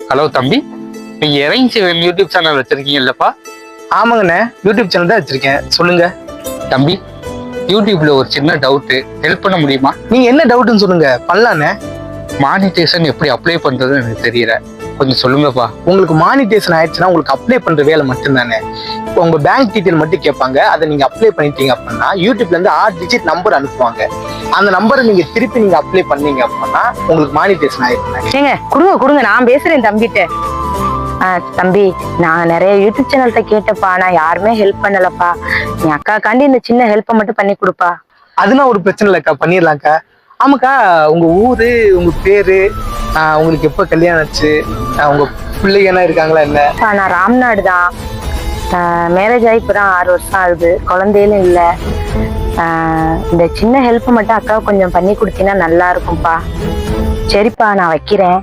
Hello தம்பி, நீங்க இறங்கி யூடியூப் சேனல் வச்சிருக்கீங்கல்லப்பா? ஆமாங்கண்ணே, யூடியூப் சேனல் தான் வச்சிருக்கேன். சொல்லுங்க தம்பி, யூடியூப்ல ஒரு சின்ன டவுட்டு, ஹெல்ப் பண்ண முடியுமா? நீங்க என்ன டவுட்னு சொல்லுங்க, பண்ணலாண்ணே. மானிட்டேஷன் எப்படி அப்ளை பண்றதுன்னு எனக்கு தெரியல, கொஞ்சம் சொல்லுங்கப்பா. உங்களுக்கு மானிட்டேஷன் ஆயிடுச்சுன்னா உங்களுக்கு அப்ளை பண்ற வேலை மட்டும்தானே. இப்போ உங்க பேங்க் டீட்டெயில் மட்டும் கேட்பாங்க, அதை நீங்க அப்ளை பண்ணிட்டீங்க அப்படின்னா யூடியூப்ல இருந்து 6 டிஜிட் நம்பர் அனுப்புவாங்க. அந்த நம்பரை நீங்க திருப்பி நீங்க அப்ளை பண்ணீங்க அப்படின்னா உங்களுக்கு மானிட்டேஷன் ஆயிடுச்சு. ஏங்க கொடுங்க நான் பேசுறேன் தம்பிட்ட. தம்பி, நான் நிறைய யூடியூப் சேனல்கிட்ட கேட்டப்பா, நான் யாருமே ஹெல்ப் பண்ணலப்பா. என் அக்காக்காண்டி இந்த சின்ன ஹெல்ப்பை மட்டும் பண்ணி கொடுப்பா. அதெல்லாம் ஒரு பிரச்சனை இல்லைக்கா, பண்ணிடலாம்க்கா. ஆமாக்கா, உங்க ஊரு, உங்க பேரு, உங்களுக்கு எப்போ கல்யாணம் ஆச்சு, உங்க பிள்ளைங்க என்ன இருக்காங்களா என்ன? நான் ராம்நாடு தான். மேரேஜ் ஆகி இப்பதான் 6 வருஷம் ஆகுது, குழந்தையிலும் இல்லை. இந்த சின்ன ஹெல்ப் மட்டும் அக்கா கொஞ்சம் பண்ணி கொடுத்தீங்கன்னா நல்லா இருக்கும்பா. சரிப்பா, நான் வைக்கிறேன்.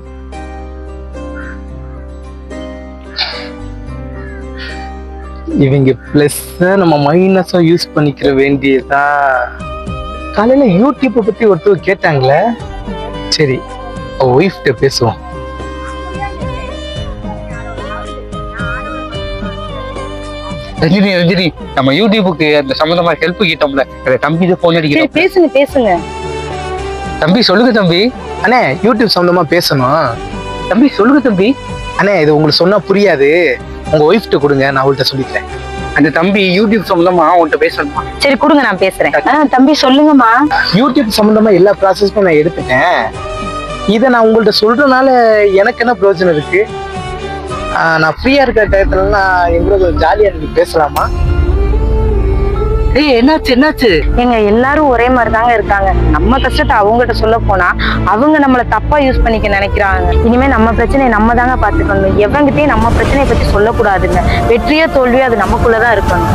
இவங்க பிளஸ் நம்ம மைனஸும் யூஸ் பண்ணிக்கிற வேண்டியதா. காலையில யூடியூப் பத்தி ஒருத்தர் கேட்டாங்களே, சரி ஒய்ஃப்ட பேசுவோம். ரஞ்சினி, நம்ம யூடியூபுக்கு அந்த சம்பந்தமா ஹெல்ப் கேட்டோம்ல, தம்பி இதை போன் அடிக்கிறோம். பேசுங்க தம்பி. சொல்லுங்க தம்பி. அண்ணே, யூடியூப் சம்பந்தமா பேசணும். தம்பி சொல்லுங்க தம்பி. அண்ணே, இது உங்களுக்கு சொன்னா புரியாது, உங்க ஒய்ஃப்ட கொடுங்க, நான் அவள்கிட்ட சொல்லிக்கிறேன். அந்த தம்பி யூடியூப் சம்பந்தமா உன்கிட்ட பேசணுமா? சரி கொடுங்க, நான் பேசுறேன். தம்பி சொல்லுங்கம்மா. யூடியூப் சம்பந்தமா எல்லா ப்ராசஸுமே நான் எடுத்துட்டேன். இதை நான் உங்கள்கிட்ட சொல்றதுனால எனக்கு என்ன பிரயோஜனம் இருக்கு? நான் ஃப்ரீயா இருக்கிற டயத்துலலாம் எங்களோட ஜாலியா நீங்க பேசலாமா? என்னாச்சு? எங்க எல்லாரும் ஒரே மாதிரி தாங்க இருக்காங்க. நம்ம கஷ்டத்தை அவங்ககிட்ட சொல்ல போனா அவங்க நம்மள தப்பா யூஸ் பண்ணிக்க நினைக்கிறாங்க. இனிமே நம்ம பிரச்சனையை நம்ம தாங்க பாத்துக்கணும். எவங்கிட்டயும் நம்ம பிரச்சனையை பத்தி சொல்லக்கூடாதுங்க. வெற்றியோ தோல்வியோ அது நமக்குள்ளதான் இருக்கணும்.